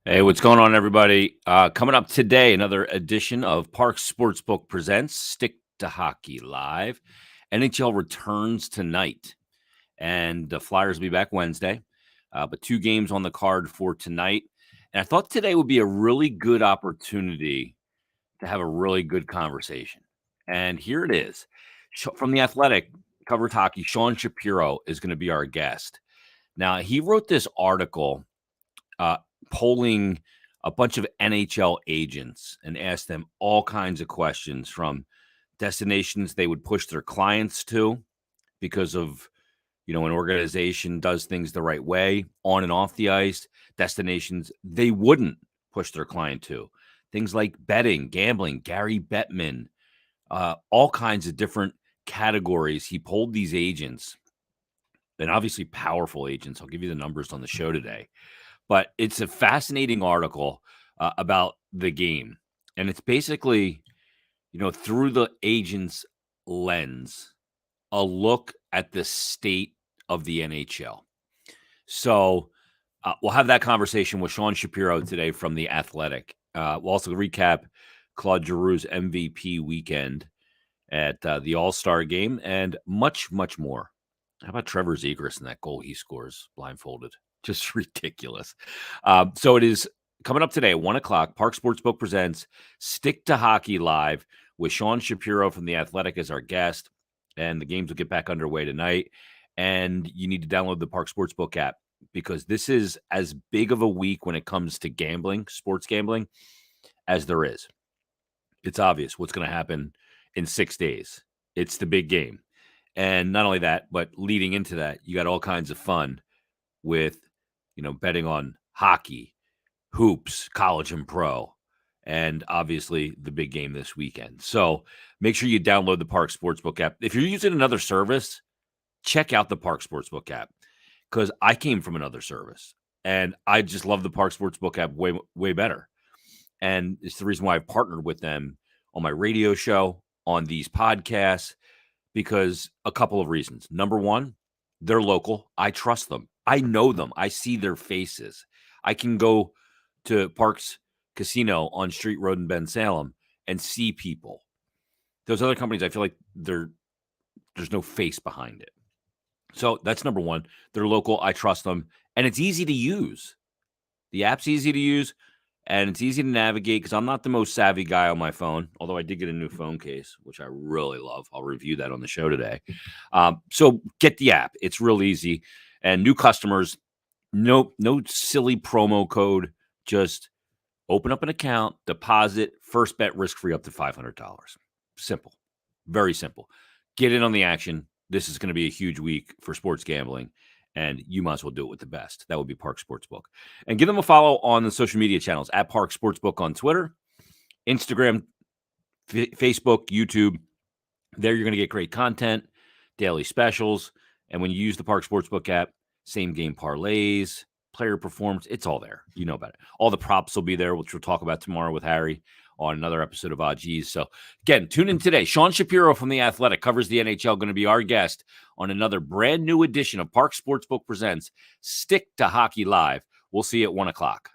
Hey, what's going on, everybody? Coming up today, another edition of Park Sportsbook presents Stick to Hockey Live. NHL returns tonight, and the Flyers will be back Wednesday, but two games on the card for tonight. And I thought today would be a really good opportunity to have a really good conversation. And here it is. From The Athletic, covered hockey, Sean Shapiro is going to be our guest. Now, he wrote this article uh, polling a bunch of NHL agents and asked them all kinds of questions from destinations they would push their clients to because of, an organization does things the right way on and off the ice, destinations they wouldn't push their client to. Things like betting, gambling, Gary Bettman, all kinds of different categories. He polled these agents, and obviously powerful agents. I'll give you the numbers on the show today. But it's a fascinating article about the game. And it's basically, through the agent's lens, a look at the state of the NHL. So we'll have that conversation with Sean Shapiro today from The Athletic. We'll also recap Claude Giroux's MVP weekend at the All-Star game and much, much more. How about Trevor Zegras and that goal he scores blindfolded? Just ridiculous. So it is coming up today at 1 o'clock. Park Sportsbook presents Stick to Hockey Live with Sean Shapiro from The Athletic as our guest. And the games will get back underway tonight. And you need to download the Park Sportsbook app because this is as big of a week when it comes to gambling, sports gambling, as there is. It's obvious what's going to happen in 6 days. It's the big game. And not only that, but leading into that, you got all kinds of fun with, betting on hockey, hoops, college and pro, and obviously the big game this weekend. So make sure you download the Park Sportsbook app. If you're using another service, check out the Park Sportsbook app because I came from another service and I just love the Park Sportsbook app way, way better. And it's the reason why I've partnered with them on my radio show, on these podcasts, because a couple of reasons. Number one, they're local. I trust them. I know them. I see their faces. I can go to Parks Casino on Street Road in Ben Salem and see people. Those other companies, I feel like there's no face behind it. So that's number one. They're local. I trust them. And it's easy to use. The app's easy to use. And it's easy to navigate because I'm not the most savvy guy on my phone, although I did get a new phone case, which I really love. I'll review that on the show today. So get the app. It's real easy. And new customers, no silly promo code. Just open up an account, deposit, first bet risk-free up to $500. Simple. Very simple. Get in on the action. This is going to be a huge week for sports gambling. And you might as well do it with the best. That would be Park Sportsbook. And give them a follow on the social media channels at Park Sportsbook on Twitter, Instagram, Facebook, YouTube. There you're going to get great content, daily specials. And when you use the Park Sportsbook app, same game parlays, player performance, it's all there. You know about it. All the props will be there, which we'll talk about tomorrow with Harry on another episode of OGs. So, again, tune in today. Sean Shapiro from The Athletic covers the NHL, going to be our guest on another brand new edition of Park Sportsbook Presents Stick to Hockey Live. We'll see you at 1 o'clock.